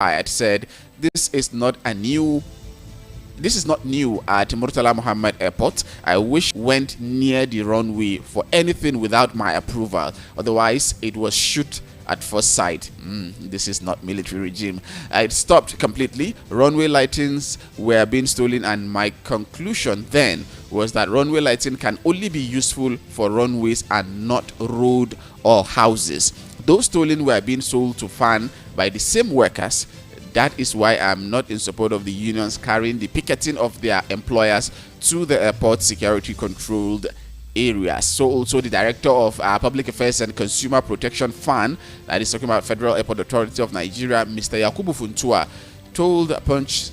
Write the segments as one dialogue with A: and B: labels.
A: had said this is not new at Murtala Muhammad Airport. I wish went near the runway for anything without my approval. Otherwise, it was shoot at first sight. This is not military regime. It stopped completely. Runway lightings were being stolen, and my conclusion then was that runway lighting can only be useful for runways and not road or houses. Those stolen were being sold to FAN by the same workers. That is why I'm not in support of the unions carrying the picketing of their employers to the airport security controlled areas. So also the director of Public Affairs and Consumer Protection FAN, that is talking about Federal Airport Authority of Nigeria, Mr. Yakubu Funtua, told Punch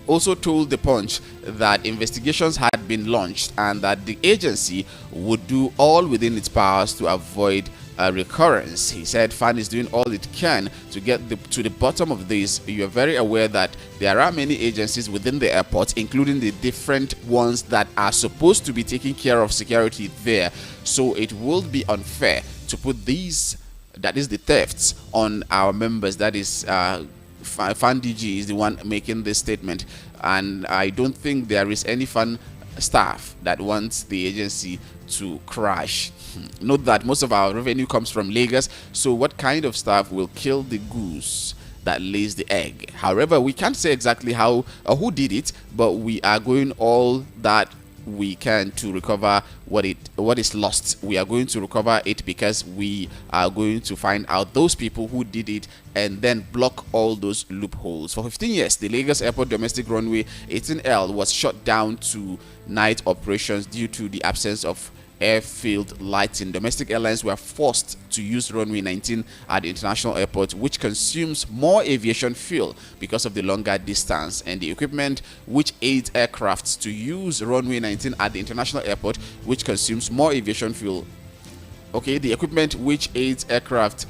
A: also told the Punch that investigations had been launched and that the agency would do all within its powers to avoid a recurrence. He said FAN is doing all it can to get to the bottom of this. You are very aware that there are many agencies within the airport, including the different ones that are supposed to be taking care of security there. So it would be unfair to put these, that is the thefts, on our members. That is FAN DG is the one making this statement, and I don't think there is any FAN staff that wants the agency to crash. Note that most of our revenue comes from Lagos, so what kind of staff will kill the goose that lays the egg? However, we can't say exactly how or who did it, but we are going all that we can to recover what is lost. We are going to recover it because we are going to find out those people who did it and then block all those loopholes. For 15 years, the Lagos Airport domestic runway 18L was shut down to night operations due to the absence of airfield lighting. Domestic airlines were forced to use runway 19 at the international airport, which consumes more aviation fuel because of the longer distance, and the equipment which aids aircrafts to use runway 19 at the international airport, which consumes more aviation fuel. Okay, the equipment which aids aircraft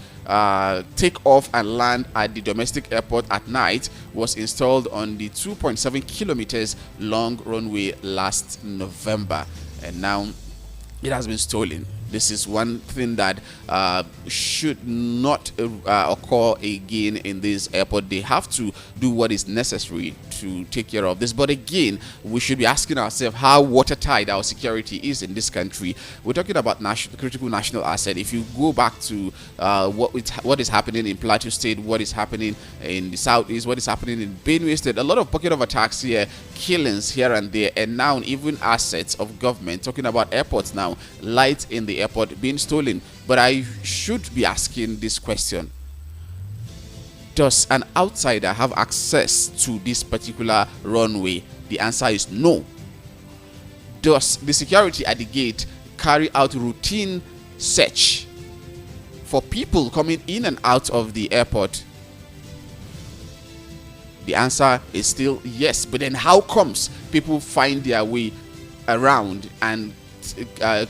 A: take off and land at the domestic airport at night was installed on the 2.7 kilometers long runway last November, and now it has been stolen. This is one thing that should not occur again in this airport. They have to do what is necessary to take care of this. But again, we should be asking ourselves how watertight our security is in this country. We're talking about critical national asset. If you go back to what is happening in Plateau State, what is happening in the Southeast, what is happening in Benue State, a lot of pocket of attacks here, killings here and there, and now even assets of government, talking about airports now, lights in the airport being stolen. But I should be asking this question: does an outsider have access to this particular runway? The answer is no. Does the security at the gate carry out routine search for people coming in and out of the airport? The answer is still yes. But then how comes people find their way around and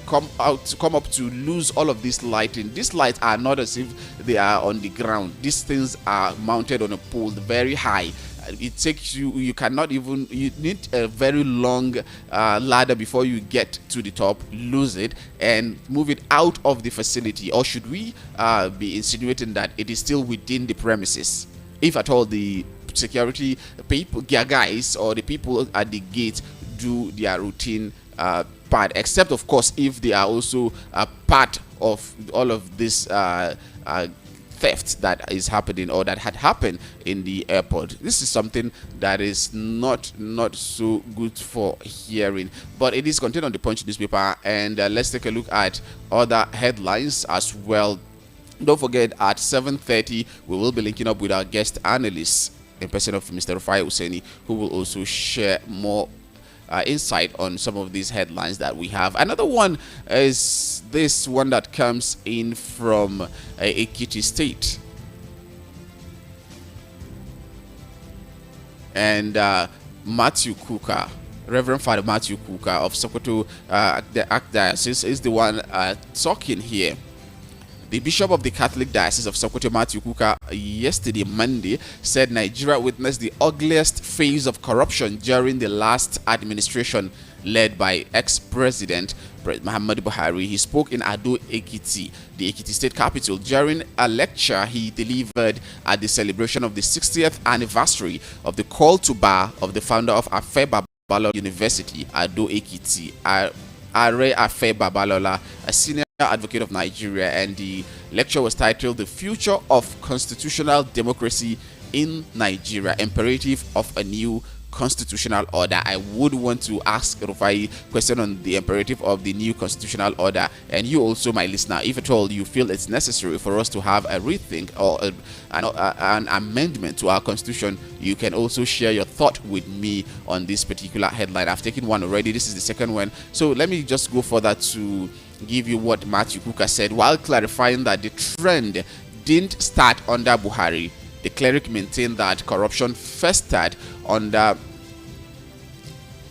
A: come up to lose all of this lighting? These lights are not as if they are on the ground. These things are mounted on a pole very high. It takes you cannot even, you need a very long ladder before you get to the top, lose it, and move it out of the facility. Or should we be insinuating that it is still within the premises, if at all the security people, guys, or the people at the gate do their routine part, except of course if they are also part of all of this theft that is happening or that had happened in the airport. This is something that is not so good for hearing, but it is contained on the Punch newspaper. And let's take a look at other headlines as well. Don't forget, at 7:30 we will be linking up with our guest analyst in person of Mr. Rufai Useni, who will also share more insight on some of these headlines that we have. Another one is this one that comes in from Ekiti State, and Matthew Kuka, Reverend Father Matthew Kuka of Sokoto, the Archdiocese, is the one talking here. The Bishop of the Catholic Diocese of Sokoto, Matthew Kuka, yesterday, Monday, said Nigeria witnessed the ugliest phase of corruption during the last administration led by ex-president Muhammadu Buhari. He spoke in Ado Ekiti, the Ekiti state capital, during a lecture he delivered at the celebration of the 60th anniversary of the call to bar of the founder of Afe Babalola University, Ado Ekiti, Are Afe Babalola, a senior advocate of Nigeria, and the lecture was titled "The Future of Constitutional Democracy in Nigeria: Imperative of a New Constitutional Order." I would want to ask Rufai question on the imperative of the new constitutional order, and you also, my listener, if at all you feel it's necessary for us to have a rethink or an amendment to our constitution, you can also share your thought with me on this particular headline. I've taken one already. This is the second one, so let me just go further to give you what Matthew Kuka said, while clarifying that the trend didn't start under Buhari. The cleric maintained that corruption first started under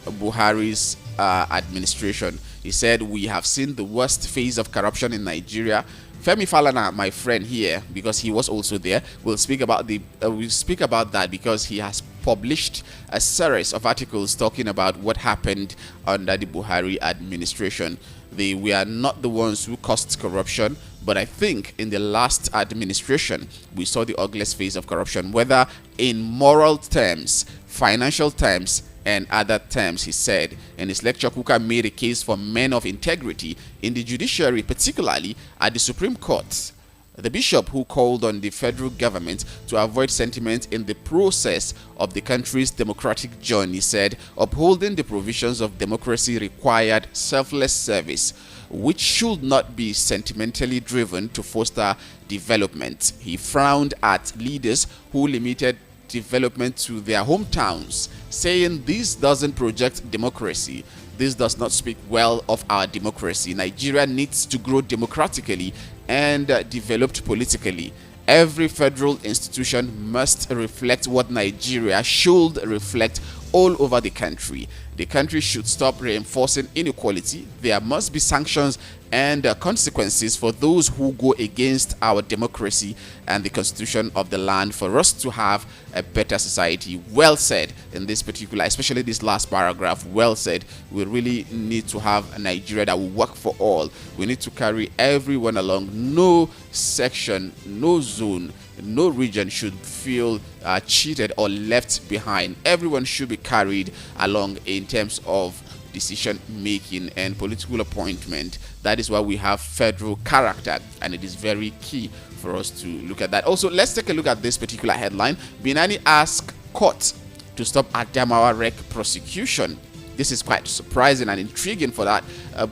A: Buhari's administration. He said, "We have seen the worst phase of corruption in Nigeria." Femi Falana, my friend here, because he was also there, will speak about that because he has published a series of articles talking about what happened under the Buhari administration. We are not the ones who caused corruption, but I think in the last administration we saw the ugliest phase of corruption, whether in moral terms, financial terms, and other terms. He said in his lecture, Kuka made a case for men of integrity in the judiciary, particularly at the Supreme Court. The bishop, who called on the federal government to avoid sentiment in the process of the country's democratic journey, said upholding the provisions of democracy required selfless service, which should not be sentimentally driven to foster development. He frowned at leaders who limited development to their hometowns, saying this doesn't project democracy. This does not speak well of our democracy. Nigeria needs to grow democratically and developed politically. Every federal institution must reflect what Nigeria should reflect all over the country. The country should stop reinforcing inequality. There must be sanctions and consequences for those who go against our democracy and the constitution of the land for us to have a better society. Well said in this particular, especially this last paragraph. Well said. We really need to have a Nigeria that will work for all. We need to carry everyone along. No section, no zone, no region should feel cheated or left behind. Everyone should be carried along in terms of decision making and political appointment. That is why we have federal character, and it is very key for us to look at that. Also, let's take a look at this particular headline. Binani asked court to stop Adamawa wreck prosecution. This is quite surprising and intriguing for that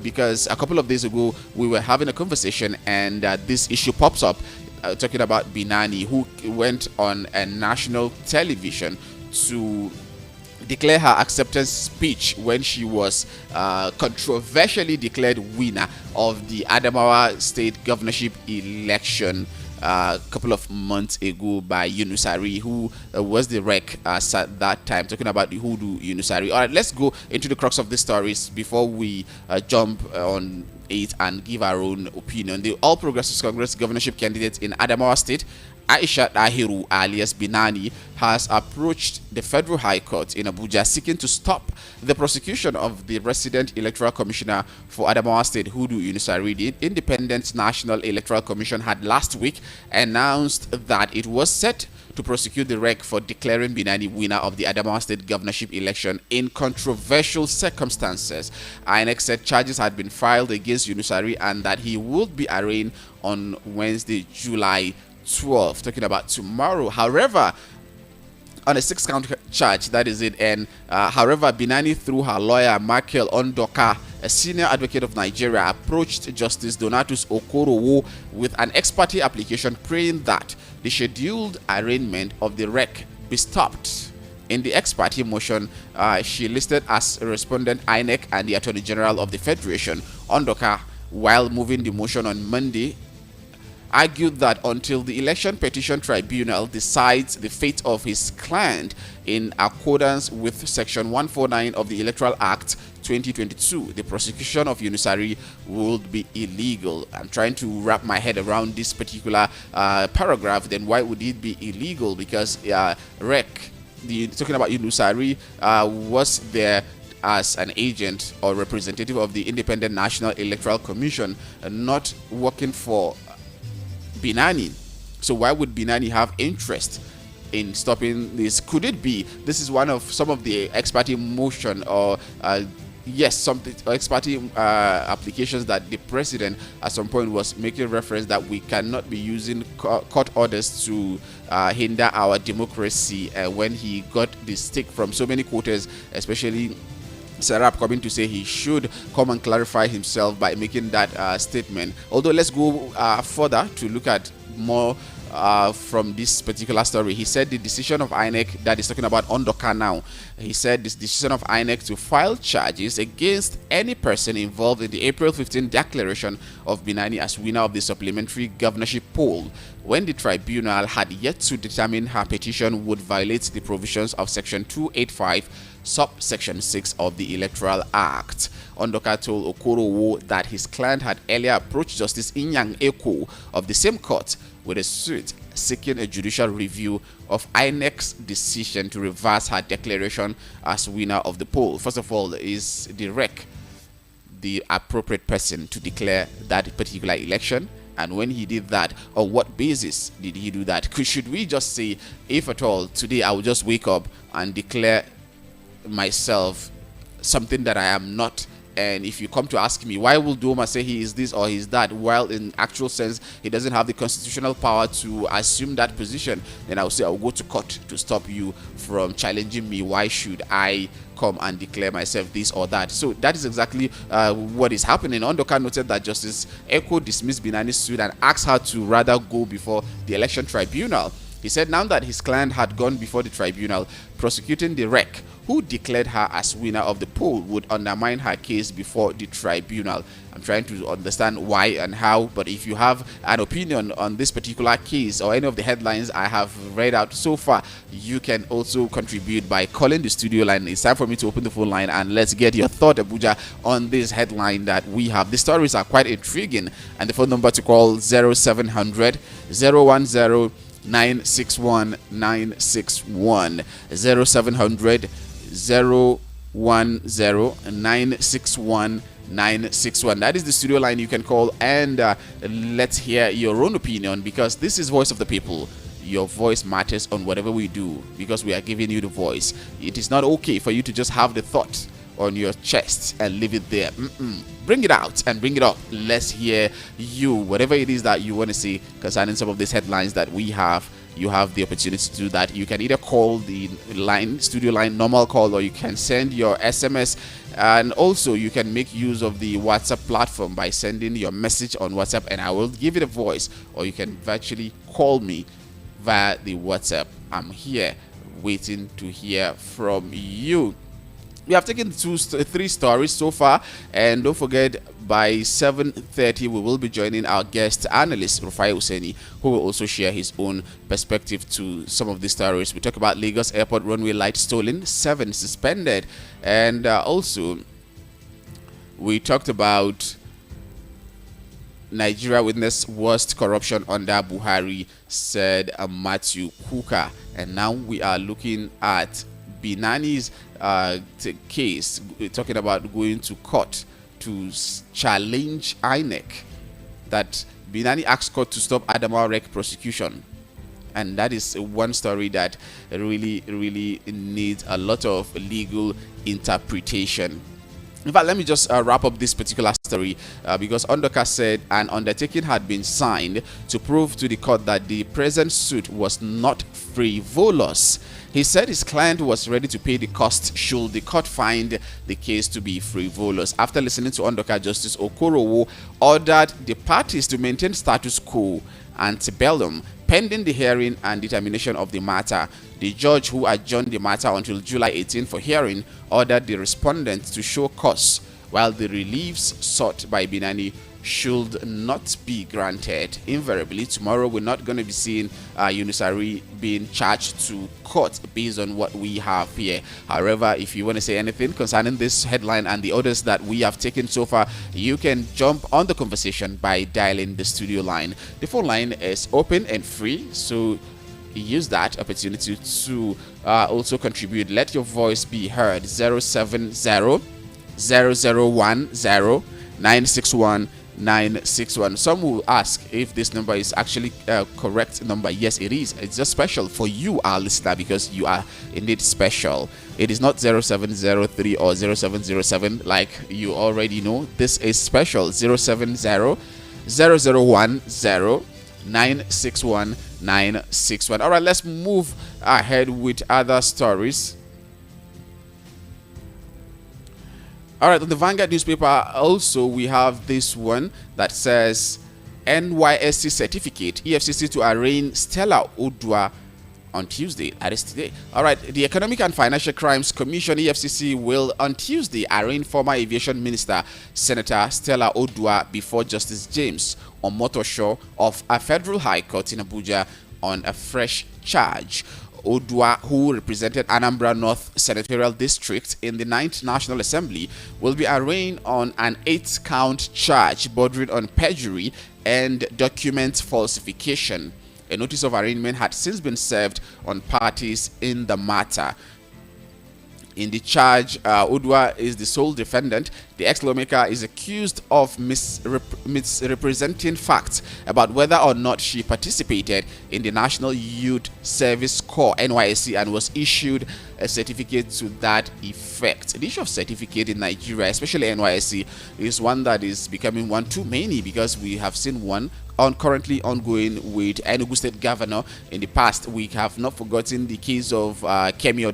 A: because a couple of days ago we were having a conversation and this issue pops up, talking about Binani, who went on a national television to declare her acceptance speech when she was controversially declared winner of the Adamawa state governorship election a couple of months ago by Yunusari, who was the rec at that time, talking about the hoodoo Yunusari. All right, let's go into the crux of the stories before we jump on it and give our own opinion. The All Progressives Congress governorship candidate in Adamawa State, Aisha Dahiru alias Binani, has approached the Federal High Court in Abuja seeking to stop the prosecution of the resident electoral commissioner for Adamawa State, Hudu Yunusari. The Independent National Electoral Commission had last week announced that it was set to prosecute the REC for declaring Binani winner of the Adamawa State governorship election in controversial circumstances. INEC said charges had been filed against Yunusari and that he would be arraigned on Wednesday, July 12th, talking about tomorrow. However, on a 6-count charge, that is it. And however, Binani, through her lawyer Michael Ondoka, a senior advocate of Nigeria, approached Justice Donatus Okorowo with an ex parte application praying that the scheduled arraignment of the REC be stopped. In the ex parte motion, she listed as a respondent INEC and the Attorney General of the Federation. Ondoka, while moving the motion on Monday, argued that until the Election Petition Tribunal decides the fate of his client in accordance with Section 149 of the Electoral Act 2022, the prosecution of Yunusari would be illegal. I'm trying to wrap my head around this particular paragraph. Then why would it be illegal? Because talking about Yunusari, was there as an agent or representative of the Independent National Electoral Commission, not working for Binani. So why would Binani have interest in stopping this? Could it be this is one of some of the ex parte motion or yes, some ex parte applications that the president at some point was making reference that we cannot be using court orders to hinder our democracy, when he got the stick from so many quarters, especially Serap coming to say he should come and clarify himself by making that statement. Although let's go further to look at more from this particular story. He said the decision of INEC, that is talking about Ondoka now, he said this decision of INEC to file charges against any person involved in the April 15 declaration of Binani as winner of the supplementary governorship poll, when the tribunal had yet to determine her petition would violate the provisions of Section 285 subsection 6 of the Electoral Act. Ondoka told Okorowo that his client had earlier approached Justice Inyang Eko of the same court with a suit seeking a judicial review of INEC's decision to reverse her declaration as winner of the poll. First of all, is the REC the appropriate person to declare that particular election? And when he did that, on what basis did he do that? Should we just say, if at all, today I will just wake up and declare myself something that I am not, and if you come to ask me why will Doma say he is this or he is that, while in actual sense he doesn't have the constitutional power to assume that position, then I will say I will go to court to stop you from challenging me. Why should I come and declare myself this or that? So that is exactly what is happening. Ondoka noted that Justice Eko dismissed Binani's suit and asked her to rather go before the election tribunal. He said now that his client had gone before the tribunal, prosecuting the REC, who declared her as winner of the poll, would undermine her case before the tribunal. I'm trying to understand why and how, but if you have an opinion on this particular case or any of the headlines I have read out so far, you can also contribute by calling the studio line. It's time for me to open the phone line and let's get your thought, Abuja, on this headline that we have. The stories are quite intriguing, and the phone number to call 0700 010 961 961 0700 010 961 961. That is the studio line you can call, and let's hear your own opinion, because this is Voice of the People. Your voice matters on whatever we do, because we are giving you the voice. It is not okay for you to just have the thought on your chest and leave it there. Bring it out and bring it up. Let's hear you, whatever it is that you want to say concerning some of these headlines that we have. You have the opportunity to do that. You can either call the line, studio line, normal call, or you can send your SMS, and also you can make use of the WhatsApp platform by sending your message on WhatsApp and I will give it a voice, or you can virtually call me via the WhatsApp. I'm here waiting to hear from you. We have taken three stories so far, and don't forget, by 7:30 we will be joining our guest analyst Rufai Hussaini, who will also share his own perspective to some of these stories. We talk about Lagos Airport runway light stolen, 7 suspended, and also we talked about Nigeria witnessed worst corruption under Buhari, said Matthew Kuka. And now we are looking at Binani's case, talking about going to court to challenge INEC, that Binani asked court to stop Adamawa REC prosecution. And that is one story that really needs a lot of legal interpretation. In fact, let me just wrap up this particular story, because Ondoka said an undertaking had been signed to prove to the court that the present suit was not frivolous. He said his client was ready to pay the cost should the court find the case to be frivolous. After listening to Ondoka, Justice Okorowo ordered the parties to maintain status quo antebellum pending the hearing and determination of the matter. The judge, who adjourned the matter until July 18 for hearing, ordered the respondent to show cause, while the reliefs sought by Binani should not be granted. Invariably, tomorrow we're not going to be seeing Yunusari being charged to court based on what we have here. However, if you want to say anything concerning this headline and the others that we have taken so far, you can jump on the conversation by dialing the studio line. The phone line is open and free, so use that opportunity to also contribute. Let your voice be heard. 070 0010 961 961. Some will ask if this number is actually a correct number. Yes, it is. It's just special for you, our listener, because you are indeed special. It is not 0703 or 0707 like you already know. This is special. 070 0010 961 961. All right, let's move ahead with other stories. All right, on the Vanguard newspaper also we have this one that says NYSC certificate, EFCC to arraign Stella Odua on Tuesday. That is today. All right, the Economic and Financial Crimes Commission, EFCC, will on Tuesday arraign former Aviation Minister Senator Stella Odua before Justice James Omotosho of a federal high court in Abuja on a fresh charge. Odua, who represented Anambra North Senatorial District in the 9th National Assembly, will be arraigned on an 8-count charge bordering on perjury and document falsification. A notice of arraignment had since been served on parties in the matter. In the charge, Odua is the sole defendant. The ex-lawmaker is accused of misrepresenting facts about whether or not she participated in the National Youth Service Corps (NYSC) and was issued a certificate to that effect. The issue of certificate in Nigeria, especially NYSC, is one that is becoming one too many, because we have seen one currently ongoing with Enugu State Governor. In the past, we have not forgotten the case of Kemi,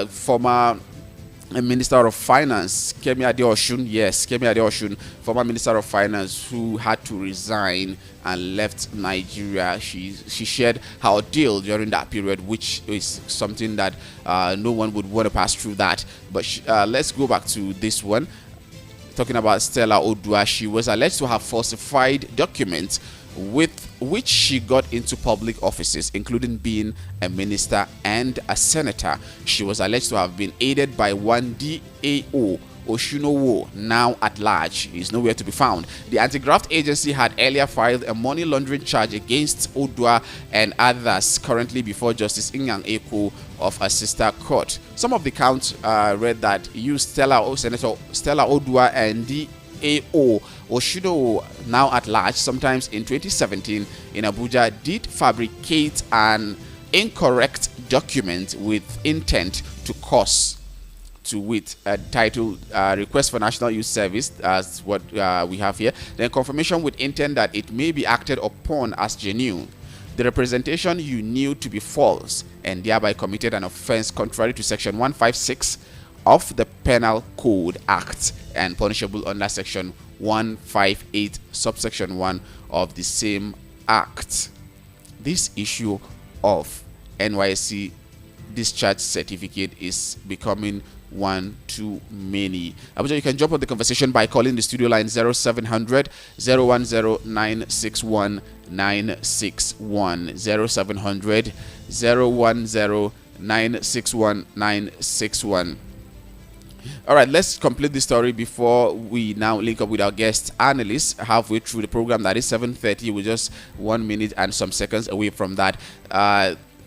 A: former Minister of Finance, Kemi Adeosun, former Minister of Finance, who had to resign and left Nigeria. She shared her ordeal during that period, which is something that no one would want to pass through that. But let's go back to this one. Talking about Stella Odua, she was alleged to have falsified documents with which she got into public offices, including being a minister and a senator. She was alleged to have been aided by one DAO, Oshunowo, now at large. He is nowhere to be found. The anti-graft agency had earlier filed a money laundering charge against Odua and others, currently before Justice Inyang Eko of a sister court. Some of the counts read that Senator Stella Odua and DAO Oshunowo, now at large, sometimes in 2017 in Abuja, did fabricate an incorrect document with intent to cause, to wit, titled Request for National Youth Service, as what we have here, then confirmation with intent that it may be acted upon as genuine. The representation you knew to be false and thereby committed an offense contrary to Section 156 of the Penal Code Act and punishable under Section 158 subsection 1 of the same act. This issue of NYSC discharge certificate is becoming one too many. Abuja, you can jump on the conversation by calling the studio line 0700 010 961 961 0700 010 961 961. All right, let's complete the story before we now link up with our guest analyst halfway through the program. That is 7:30. We're just 1 minute and some seconds away from that.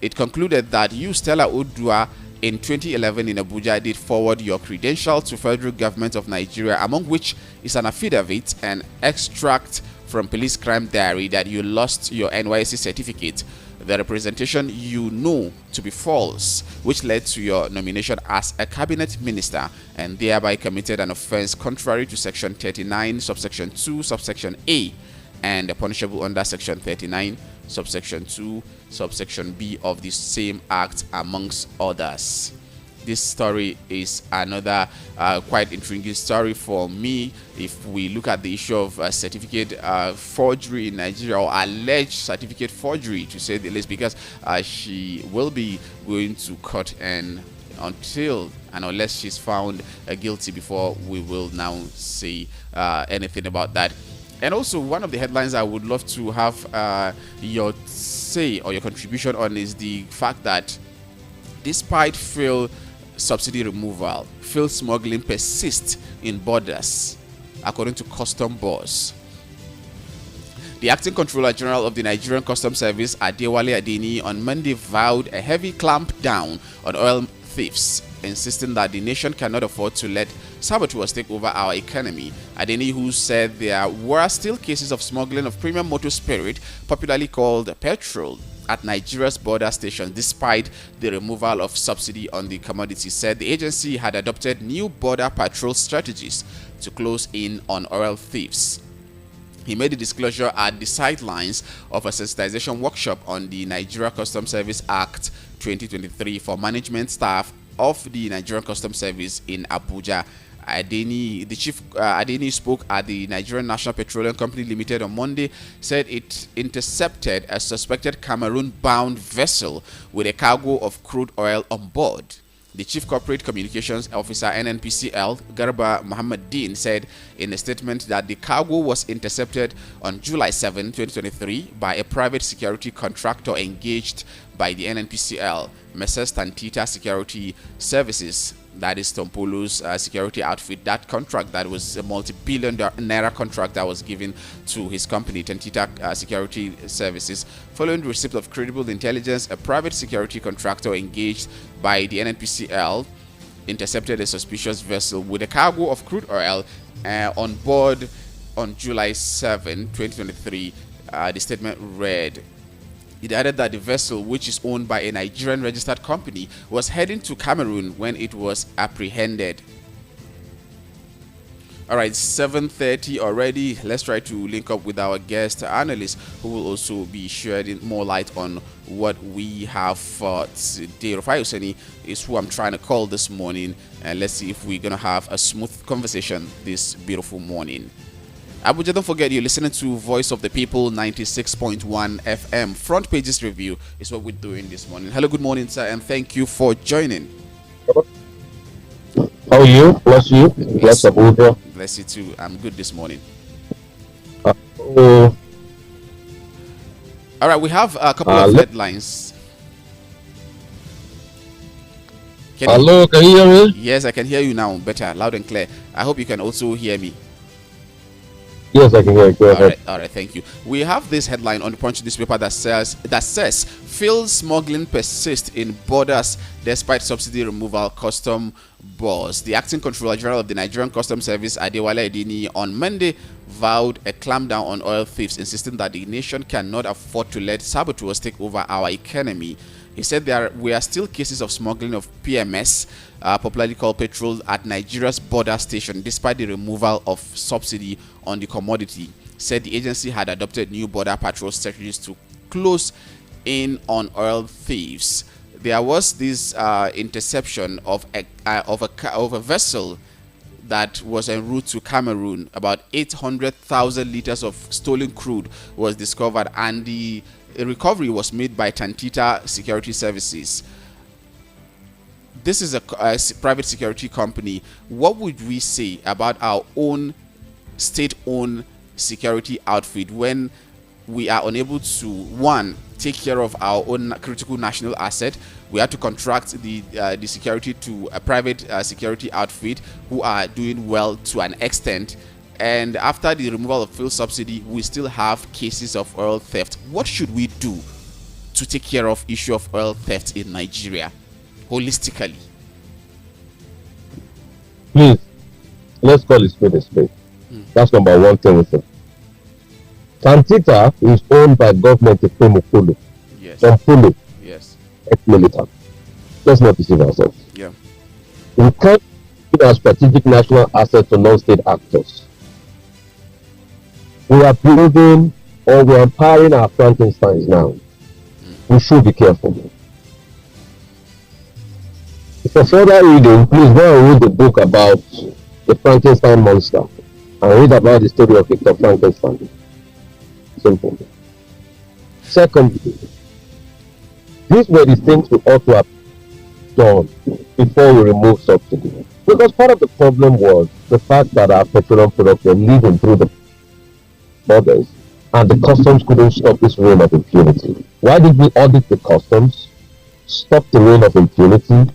A: It concluded that you, Stella Odua, in 2011 in Abuja, did forward your credentials to federal government of Nigeria, among which is an affidavit and extract from police crime diary that you lost your NYSC certificate. The representation you know to be false, which led to your nomination as a cabinet minister and thereby committed an offense contrary to Section 39, subsection 2, subsection A, and punishable under Section 39, subsection 2, subsection B of the same act, amongst others. This story is another quite intriguing story for me. If we look at the issue of certificate forgery in Nigeria, or alleged certificate forgery, to say the least, because she will be going to court and until and unless she's found guilty before we will now say anything about that. And also, one of the headlines I would love to have your say or your contribution on is the fact that despite fuel subsidy removal, fuel smuggling persists in borders, according to custom boss. The acting controller general of the Nigerian Customs Service, Adewale Adeni, on Monday vowed a heavy clampdown on oil thieves, insisting that the nation cannot afford to let saboteurs take over our economy. Adeni, who said there were still cases of smuggling of premium motor spirit, popularly called petrol, at Nigeria's border stations despite the removal of subsidy on the commodity, said the agency had adopted new border patrol strategies to close in on oil thieves. He made the disclosure at the sidelines of a sensitization workshop on the Nigeria Customs Service Act 2023 for management staff of the Nigerian Customs Service in Abuja. Adeni spoke at the Nigerian National Petroleum Company Limited on Monday, said it intercepted a suspected Cameroon-bound vessel with a cargo of crude oil on board. The Chief Corporate Communications Officer, NNPCL, Garba Muhammadin, said in a statement that the cargo was intercepted on July 7, 2023 by a private security contractor engaged by the NNPCL, Messrs. Tantita Security Services, that is Tompolo's security outfit. That contract, that was a multi-billion naira contract that was given to his company, Tantita Security Services. Following the receipt of credible intelligence, a private security contractor engaged by the NNPCL intercepted a suspicious vessel with a cargo of crude oil on board on July 7, 2023. The statement read. It added that the vessel, which is owned by a Nigerian registered company, was heading to Cameroon when it was apprehended. All right, 7:30 already. Let's try to link up with our guest analyst, who will also be shedding more light on what we have for today. Rufai Oseni is who I'm trying to call this morning, and let's see if we're gonna have a smooth conversation this beautiful morning. Abuja, don't forget you're listening to Voice of the People 96.1 FM. Front Pages Review is what we're doing this morning. Hello, good morning, sir, and thank you for joining.
B: How are you? Bless you. Bless Abuja.
A: Bless you too. I'm good this morning.
B: All
A: right, we have a couple of headlines.
B: Hello, can you hear me?
A: Yes, I can hear you now better, loud and clear. I hope you can also hear me.
B: Yes, I can hear you. Go ahead.
A: All right, thank you. We have this headline on the Punch newspaper that says fuel smuggling persists in borders despite subsidy removal, custom boss. The acting controller general of the Nigerian Customs Service, Adewale Adeni, on Monday vowed a clampdown on oil thieves, insisting that the nation cannot afford to let saboteurs take over our economy. He said there were still cases of smuggling of PMS, popularly called petrol, at Nigeria's border station, despite the removal of subsidy on the commodity. Said the agency had adopted new border patrol strategies to close in on oil thieves. There was this interception of a vessel that was en route to Cameroon. About 800,000 liters of stolen crude was discovered, and the recovery was made by Tantita Security Services. This is a private security company. What would we say about our own state-owned security outfit when we are unable to, one, take care of our own critical national asset? We had to contract the security to a private security outfit who are doing well to an extent. And after the removal of fuel subsidy, we still have cases of oil theft. What should we do to take care of issue of oil theft in Nigeria holistically?
B: Please, let's call it spade a spade. That's number one thing with it. Tantita is owned by government of Pulu.
A: Yes.
B: From Pulu.
A: Yes.
B: Ex-militant. Let's not deceive ourselves.
A: Yeah.
B: We can't give our strategic national asset to non-state actors. We are building or we are empowering our Frankensteins now. We should be careful. For further reading, please go and read the book about the Frankenstein monster and read about the story of Victor Frankenstein. Simple. Secondly, these were the things we ought to have done before we remove subsidy. Because part of the problem was the fact that our petroleum products were leaving through the borders and the customs couldn't stop this reign of impunity. Why did we audit the customs, stop the reign of impunity,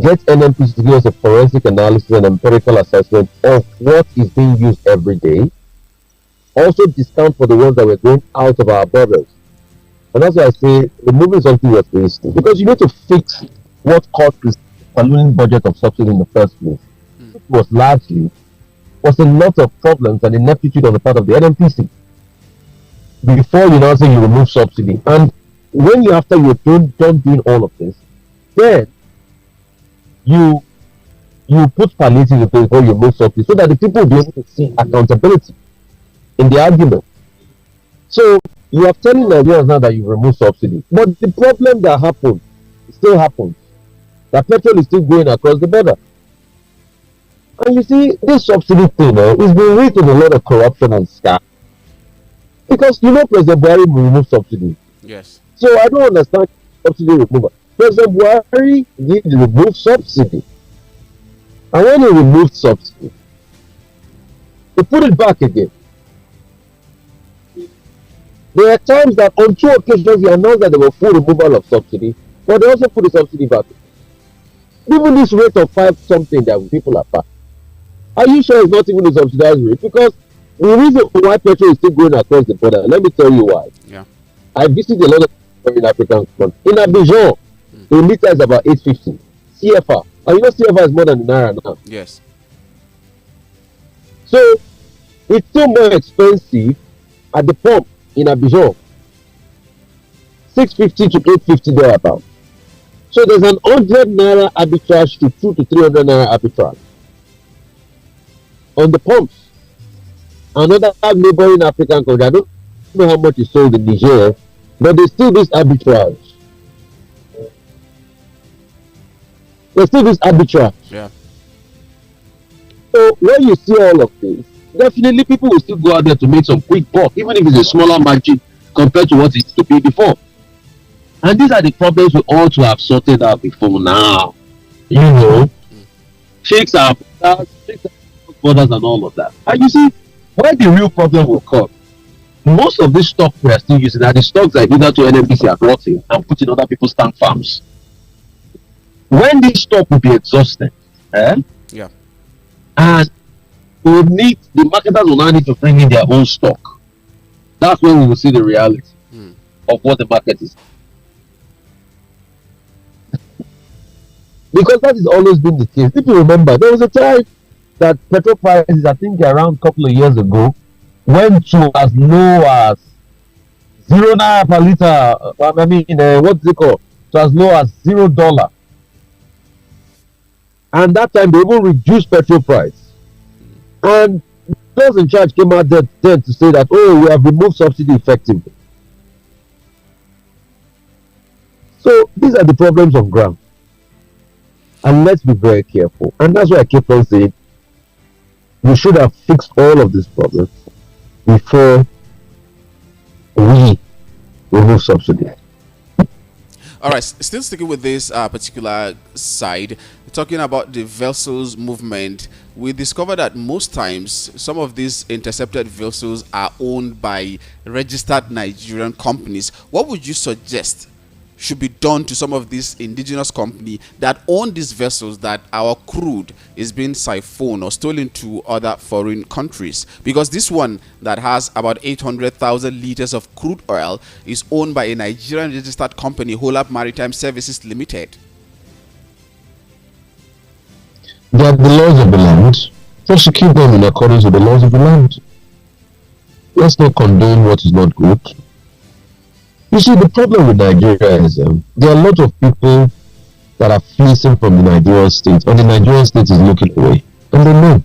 B: get NMPs to give us a forensic analysis and empirical assessment of what is being used every day, also discount for the ones that were going out of our borders? And that's why I say removing something was wasted because you need to fix what caused this ballooning budget of subsidy in the first place. It was a lot of problems and ineptitude on the part of the NMPC before you now say you remove subsidy. And when you after you're done doing all of this, then you put palliative in place before you remove subsidy so that the people will be able to see accountability in the argument. So you are telling Nigerians now that you remove subsidy, but the problem that happened still happens. That petrol is still going across the border. And you see, this subsidy thing is being linked with a lot of corruption and scam. Because President Buhari will remove subsidy.
A: Yes.
B: So I don't understand subsidy removal. President Buhari did remove subsidy. And when he removed subsidy, he put it back again. There are times that on 2 occasions he announced that there was full removal of subsidy, but they also put the subsidy back. Even this rate of 5 something that people are paying, are you sure it's not even a subsidized rate? Because the reason why petrol is still going across the border, let me tell you why.
A: Yeah.
B: I visited a lot of foreign African countries. In Abidjan, a liter is about 850 CFR. And CFR is more than naira now.
A: Yes.
B: So it's still more expensive at the pump in Abidjan. 650 to 850 thereabout. So there's an 100 naira arbitrage to 200 to 300 naira arbitrage on the pumps. Another neighboring African country, I don't know how much is sold in Niger, but there's still this arbitrage.
A: Yeah.
B: So when you see all of this, definitely people will still go out there to make some quick buck, even if it's a smaller margin compared to what it used to be before. And these are the problems we ought to have sorted out before now. Fix our borders and all of that. And you see, where the real problem will come, most of this stock we are still using are the stocks that either to NMPC are brought in and put in other people's tank farms. When this stock will be exhausted,
A: Yeah.
B: and the marketers will now need to bring in their own stock. That's when we will see the reality of what the market is. Because that has always been the case. If you remember, there was a time that petrol prices, I think around a couple of years ago, went to as low as 0 naira per liter. What's it called? To as low as $0. And that time they even reduced petrol price. And those in charge came out there then to say that, we have removed subsidy effectively. So these are the problems of ground. And let's be very careful. And that's why I keep on saying we should have fixed all of these problems before we remove subsidy.
A: All right, still sticking with this particular side, talking about the vessels movement, we discovered that most times some of these intercepted vessels are owned by registered Nigerian companies. What would you suggest should be done to some of these indigenous companies that own these vessels, that our crude is being siphoned or stolen to other foreign countries? Because this one that has about 800,000 liters of crude oil is owned by a Nigerian registered company, Holap Maritime Services Limited.
B: They are the laws of the land. Prosecute them in accordance with the laws of the land. Let's not condone what is not good. You see, the problem with Nigeria is there are a lot of people that are fleecing from the Nigerian state, and the Nigerian state is looking away. And they know.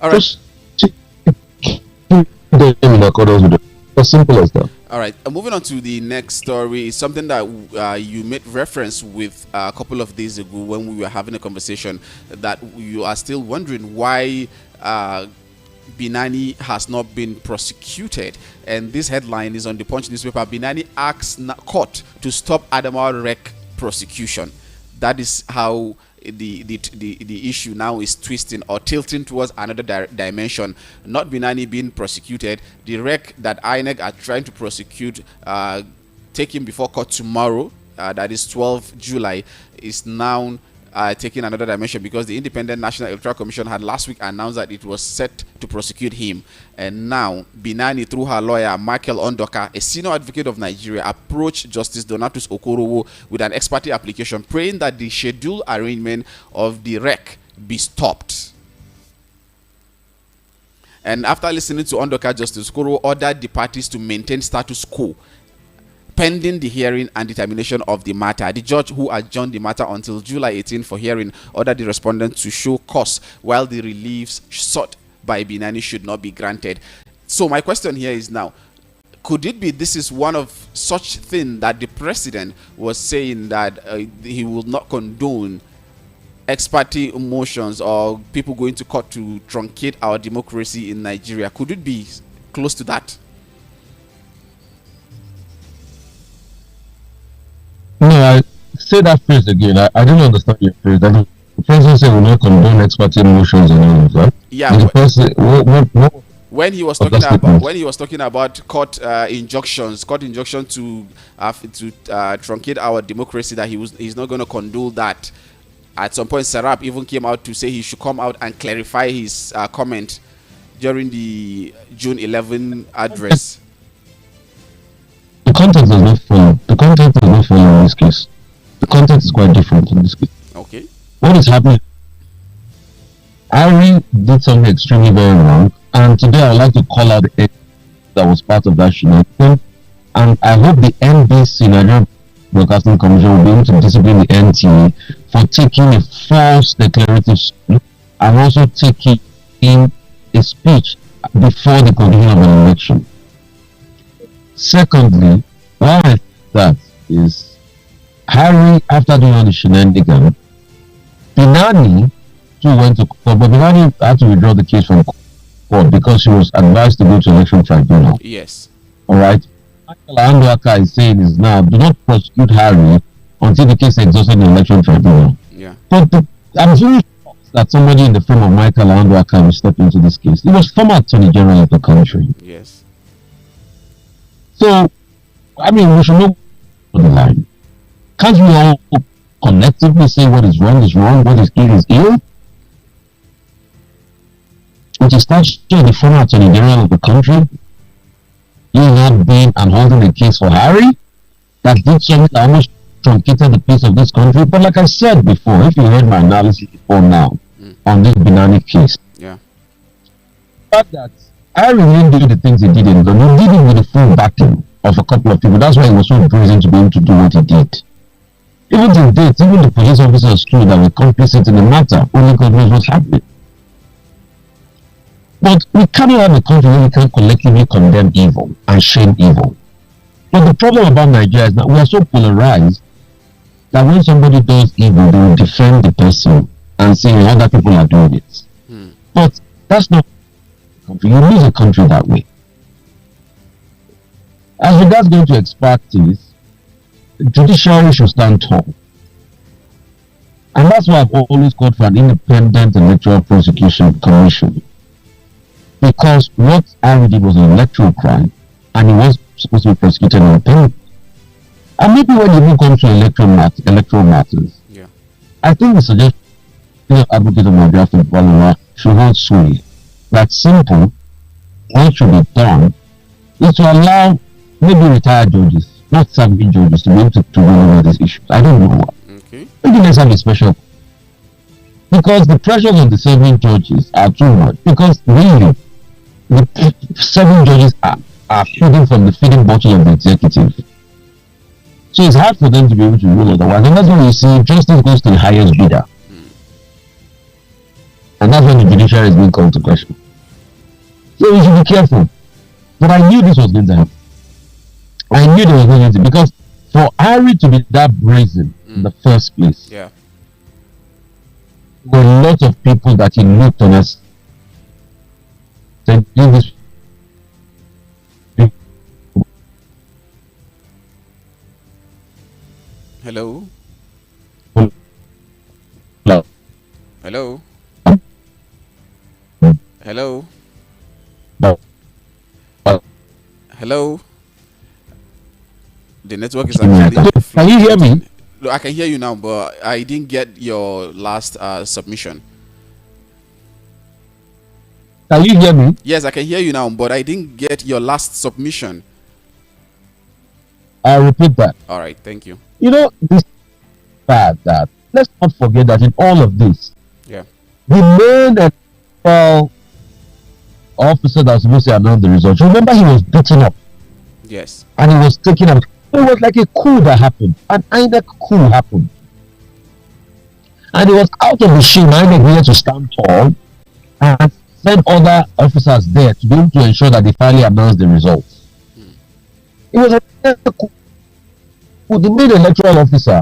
A: All right.
B: Just them in accordance with it. As simple as that.
A: All right. Moving on to the next story is something that you made reference with a couple of days ago when we were having a conversation, that you are still wondering why Binani has not been prosecuted. And this headline is on the Punch newspaper. Binani asks court to stop Adamawa wreck prosecution. That is how the issue now is twisting or tilting towards another dimension. Not Binani being prosecuted, the rec that INEC are trying to prosecute, take him before court tomorrow, that is 12 July, is now taking another dimension, because the Independent National Electoral Commission had last week announced that it was set to prosecute him. And now Binani, through her lawyer Michael Ondoka, a senior advocate of Nigeria, approached Justice Donatus Okorowo with an ex parte application praying that the scheduled arraignment of the rec be stopped. And after listening to Ondoka, Justice Okorowo ordered the parties to maintain status quo pending the hearing and determination of the matter. The judge, who adjourned the matter until July 18 for hearing, ordered the respondent to show cause, while the reliefs sought by Binani should not be granted. So my question here is now, could it be this is one of such thing that the president was saying that he will not condone ex parte motions or people going to court to truncate our democracy in Nigeria? Could it be close to that?
B: No, I say that phrase again. I don't understand your phrase. The president said we will not condone ex parte motions and all of that.
A: Yeah.
B: The person, what
A: when he was talking about court injunctions to truncate our democracy, that he's not going to condone that. At some point, Sarab even came out to say he should come out and clarify his comment during the June 11 address.
B: The context does not follow. The context does not follow in this case. The context is quite different in this case.
A: Okay.
B: What is happening? Ari did something extremely very wrong, and today I would like to call out the that was part of that shenanigan, and I hope the NBC, Nigerian Broadcasting Commission, will be able to discipline the NTA for taking a false declarative speech and also taking in a speech before the conclusion of an election. Secondly, what I that is Harry, after doing all the shenanigans, Binani too went to court, but Binani had to withdraw the case from court because she was advised to go to election tribunal.
A: Yes.
B: All right. Michael Andoaka is saying is now do not prosecute Harry until the case is exhausted in the election tribunal.
A: Yeah.
B: But I'm very shocked that somebody in the form of Michael Andoaka will step into this case. He was former Attorney General of the country.
A: Yes.
B: So, I mean, we should know the line. Can't we all collectively say what is wrong, what is ill? It is actually the former Attorney General of the country, you have been and holding a case for Harry that did something that almost truncated the peace of this country. But like I said before, if you heard my analysis before now on this Binani case,
A: yeah,
B: the fact that Harry didn't do the things he did in London, he did it with the full backing of a couple of people. That's why he was so brazen to be able to do what he did. Even to date, even the police officers too that were complicit in the matter, only God knows what's happening. But we cannot have a country where we can collectively condemn evil and shame evil. But the problem about Nigeria is that we are so polarized that when somebody does evil, they will defend the person and say other people are doing it. But that's not a country. You lose a country that way. As regards going to ex partes, judiciary should stand tall. And that's why I've always called for an independent electoral prosecution commission. Because what Harry did was an electoral crime and he was supposed to be prosecuted independently. And maybe when it even comes to electoral matters,
A: yeah,
B: I think the suggestion of advocate of Nigeria football should hold sway. That simple, what should be done is to allow maybe retired judges, not serving judges, to be able to go over these issues. I don't know why.
A: Okay.
B: Maybe let's have a special, because the pressures on the serving judges are too much. Because really, the 7 judges are feeding from the feeding bottle of the executive. So it's hard for them to be able to rule otherwise. And that's when you see justice goes to the highest bidder. And that's when the judiciary is being called to question. So we should be careful. But I knew this was going to happen. I knew there was going to be, because for Harry to be that brazen in the first place,
A: yeah,
B: there were a lot of people that he looked on us said, this.
A: hello. Hello? Hello? Hello? The network is actually
B: Can you hear me?
A: Look, I can hear you now, but I didn't get your last submission.
B: Can you hear me?
A: Yes, I can hear you now, but I didn't get your last submission.
B: I'll repeat that.
A: All right, thank you.
B: You know, this bad that let's not forget that in all of this,
A: Yeah.
B: the main officer that was supposed to announce the results, remember he was beaten up
A: Yes.
B: and he was taken out. It was like a coup that happened. An INEC coup happened. And he was out of the shame. INEC needed to stand tall and send other officers there to be able to ensure that they finally announced the results. It was a coup. The main electoral officer,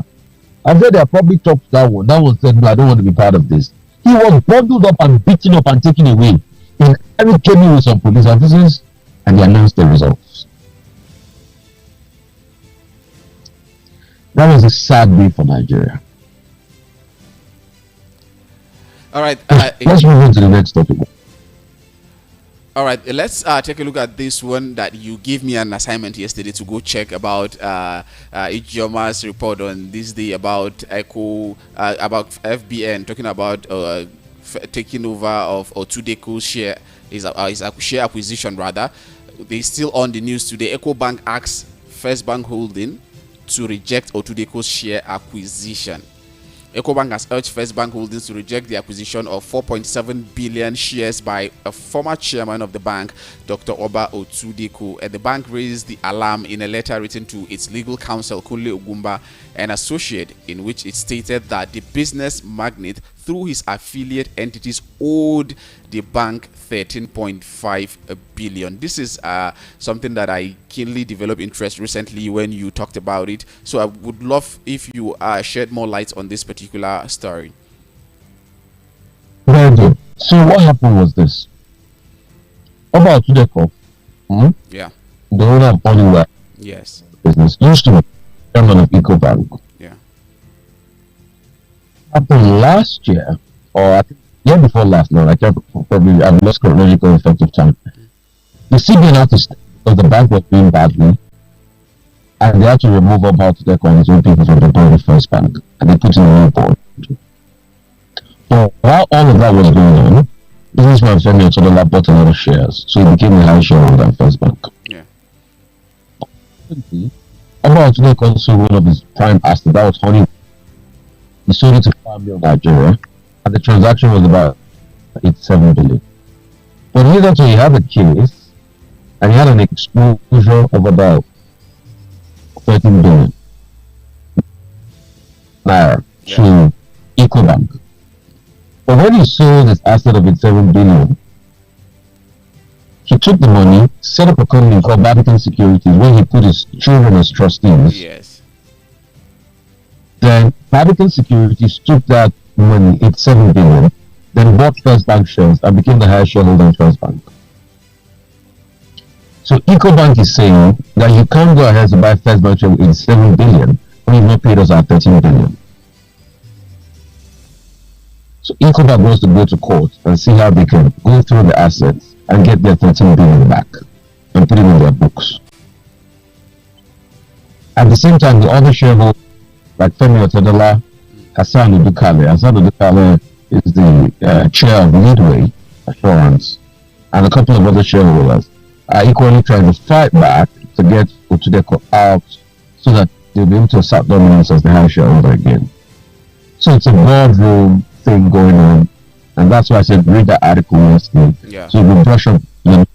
B: I've read their public talk to that one. That one said, no, I don't want to be part of this. He was bundled up and beaten up and taken away. In every came in with some police officers and they announced the results. That was a sad day for Nigeria.
A: All right.
B: Let's move on to the next topic.
A: All right, let's take a look at this one that you gave me an assignment yesterday to go check about Ijoma's report on this day about about FBN talking about taking over of Otudeko's share, his share acquisition rather. They still on the news today. EcoBank asks First Bank Holding to reject Otudeko's share acquisition. EcoBank has urged First Bank Holdings to reject the acquisition of 4.7 billion shares by a former chairman of the bank, Dr. Oba Otudeko. And the bank raised the alarm in a letter written to its legal counsel, Kunle Ogumba, an associate, in which it stated that the business magnate, through his affiliate entities, owed the bank 13.5 billion. This is something that I keenly developed interest recently when you talked about it. So I would love if you shed more light on this particular story.
B: Very good. So what happened was this. About Tudeko,
A: Yeah.
B: the owner of Oliver
A: Yes.
B: business, used to be chairman of EcoBank.
A: Yeah.
B: Happened last year, or I think year before last, no, I can't probably, I've lost chronological effect of time. The CBN had to step because the bank was doing badly, and they had to remove about Tudeko and his own people from the board of First Bank, and they put in a new board. So while all of that was going on, businessman Femi Otodola bought a lot of shares, so he became a high shareholder in First Bank.
A: Yeah.
B: About Tudeko also one of his prime assets, that was honey. He sold it to family of Nigeria, and the transaction was about 87 billion. But later he had a case, and he had an exposure of about 13 billion naira to EcoBank. But when he sold his asset of 7 billion, he took the money, set up a company called Barbican Securities, where he put his children as trustees.
A: Yes.
B: Then Barbican Securities took that money, it's 7 billion, then bought First Bank shares and became the highest shareholder in First Bank. So EcoBank is saying that you can't go ahead to buy First Bank shares with 7 billion when you've not paid us our 13 billion. So EcoBank wants to go to court and see how they can go through the assets and get their 13 billion back and put it in their books. At the same time, the other shareholders like Femi Otodola, Hassan Udukale is the chair of Midway Assurance, and a couple of other shareholders are equally trying to fight back to get Otudeko out so that they'll be able to assert dominance as the high shareholder again. So it's a boardroom thing going on, and that's why I said read that article yesterday.
A: Yeah.
B: So we brush up the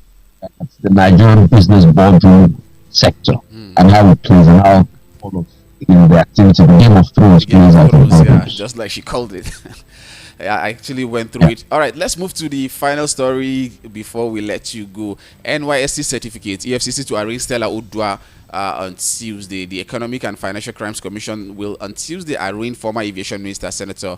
B: Nigerian business boardroom sector and how it plays and how all of the activity, the Game of Thrones plays out in
A: yeah, just like she called it. I actually went through it. All right, let's move to the final story before we let you go. NYSC certificate, EFCC to arraign Stella Odua on Tuesday. The Economic and Financial Crimes Commission will on Tuesday arraign former Aviation Minister Senator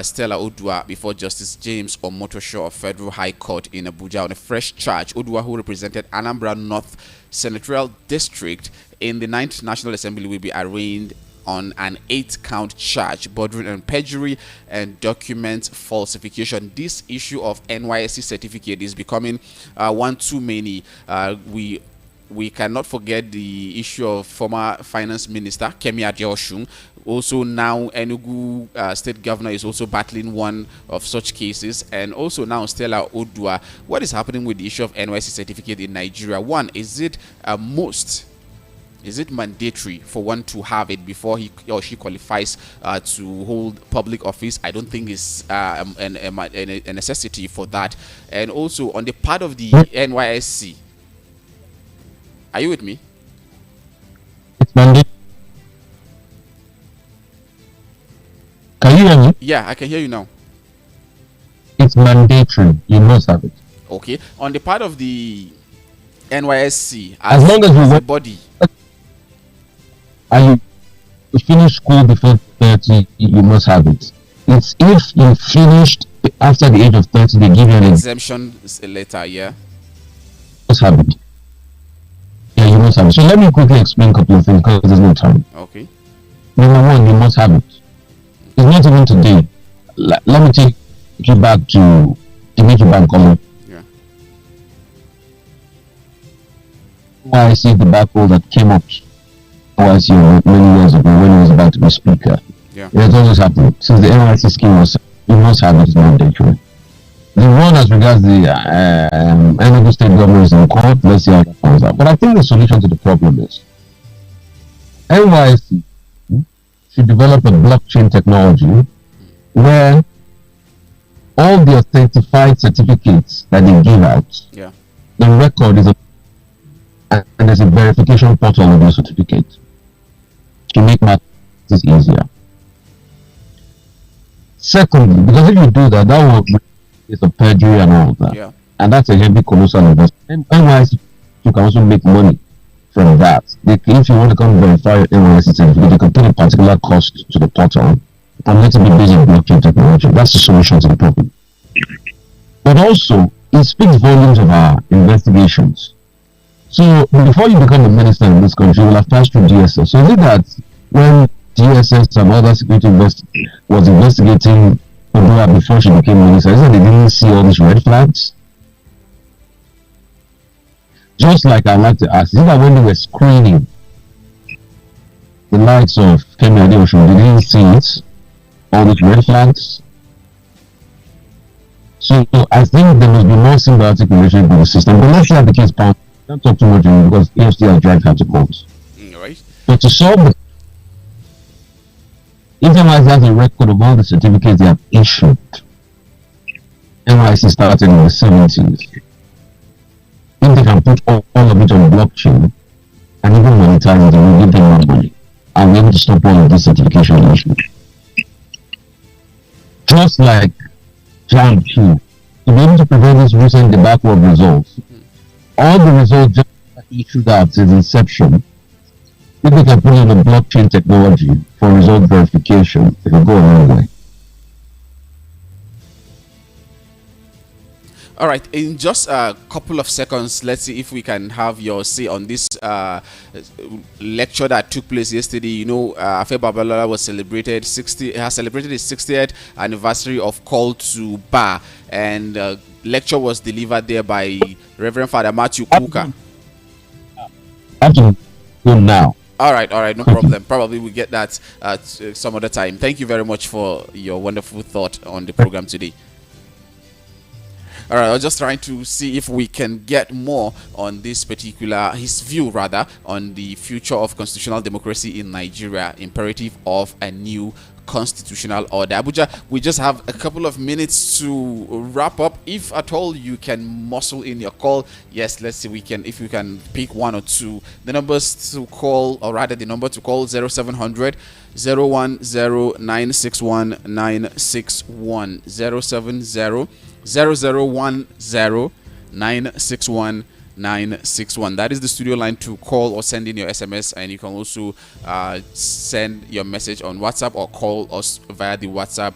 A: Stella Odua before Justice James Omotosho of Federal High Court in Abuja on a fresh charge. Odua, who represented Anambra North Senatorial District in the 9th National Assembly, will be arraigned on an 8-count charge bordering on perjury and document falsification. This issue of NYSC certificate is becoming one too many. We cannot forget the issue of former finance minister Kemi Adeosun. Also now Enugu state governor is also battling one of such cases, and also now Stella Odua. What is happening with the issue of NYSC certificate in Nigeria? One, is it mandatory for one to have it before he or she qualifies to hold public office? I don't think it's a necessity for that. And also on the part of the NYSC, are you with me?
B: It's mandatory. Can you hear me?
A: Yeah, I can hear you now.
B: It's mandatory. You must have it.
A: Okay. On the part of the NYSC,
B: as long as you
A: a body,
B: and you finish school before 30, you must have it. It's if you finished after the age of 30, they give you an
A: exemption letter. Yeah.
B: You must have it. Yeah, you must have it. So let me quickly explain a couple of things because there's no time.
A: Okay.
B: Number one, you must have it. It's not even today. Let me take you back to Dimitri Bankole.
A: Yeah.
B: Why I see the backbone that came up many years ago when he was about to be speaker.
A: Yeah.
B: It has always happened. Since the NYSC scheme was, you must have it, it's mandatory. The one as regards the Enugu state government is in court. Let's see how that comes out. But I think the solution to the problem is NYSC should develop a blockchain technology where all the authentified certificates that they give out,
A: yeah,
B: the record is and there's a verification portal of your certificate to make matters easier. Secondly, because if you do that, that will it's a perjury and all of that.
A: Yeah.
B: And that's a heavy colossal investment. NYSC, you can also make money from that. If you want to come verify your NYSC certificate, you can put a particular cost to the portal and let it be based on blockchain technology. That's the solution to the problem. But also, it speaks volumes of our investigations. So before you become a minister in this country, you will have passed through DSS. So is it that when DSS and other security was investigating Odua before she became minister, is it they didn't see all these red flags? Just like I'd like to ask, is it that when they were screening the likes of Kemi Adeosun, they didn't see it? All these red flags? So I think there must be more symbiotic relationship with the system. But let's see how the case pound. Don't talk too much because EFCC has dragged her to court.
A: Right.
B: But to solve the if NYSC has a record of all the certificates they have issued, NYSC started in the 70s. If they can put all of it on blockchain and even monetize it, they will give them more money and be able to stop all of these certification issues. Just like JAMB 2, to be able to prevent this recent debacle of results, all the results just issued out since inception, if we can put in a blockchain technology for result verification, it will go a long way.
A: All right, in just a couple of seconds, let's see if we can have your say on this lecture that took place yesterday. You know, Afe Babalola has celebrated his 60th anniversary of Call to Bar, and lecture was delivered there by Reverend Father Matthew Kuka.
B: I have to go now.
A: All right, no problem. Probably we'll get that at some other time. Thank you very much for your wonderful thought on the program today. All right, I was just trying to see if we can get more on this particular, his view rather, on the future of constitutional democracy in Nigeria, imperative of a new constitutional order. Abuja, we just have a couple of minutes to wrap up. If at all you can muscle in your call, yes, let's see if we can pick one or two. The numbers to call, or rather the number to call, 0700 010 961 070 0010 961 961. That is the studio line to call or send in your SMS, and you can also send your message on WhatsApp or call us via the WhatsApp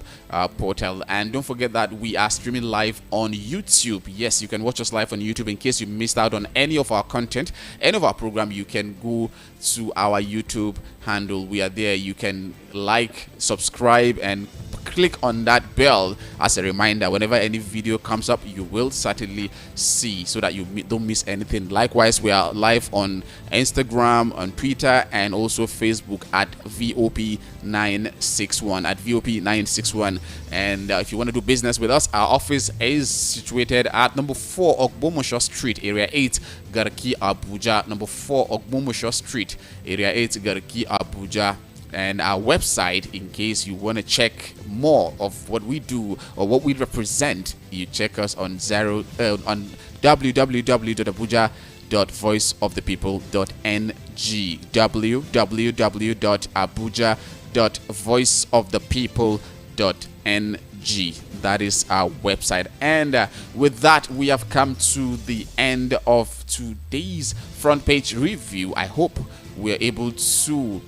A: portal. And don't forget that we are streaming live on YouTube. Yes, you can watch us live on YouTube. In case you missed out on any of our content, any of our program, you can go to our YouTube handle. We are there. You can like, subscribe, and click on that bell as a reminder. Whenever any video comes up, you will certainly see, so that you don't miss anything. Likewise, we are live on Instagram, on Twitter, and also Facebook at VOP961, at VOP961. And if you want to do business with us, our office is situated at number 4 Ogbomosho Street, Area 8, Garki, Abuja. Number 4 Ogbomosho Street, Area 8, Garki, Abuja. And our website, in case you want to check more of what we do or what we represent, you check us on www.abuja.voiceofthepeople.ng, www.abuja.voiceofthepeople.ng. That is our website. And with that, we have come to the end of today's front page review. I hope we're able to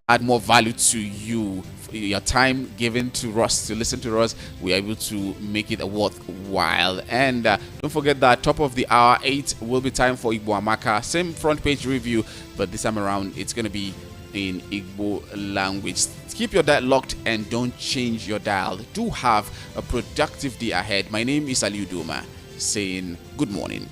A: add more value to you. Your time given to us to listen to us, we are able to make it a worthwhile. And don't forget that top of the hour 8 will be time for Igbo Amaka. Same front page review, but this time around it's going to be in Igbo language. Keep your dial locked and don't change your dial. Do have a productive day ahead. My name is Aliu Duma, saying good morning.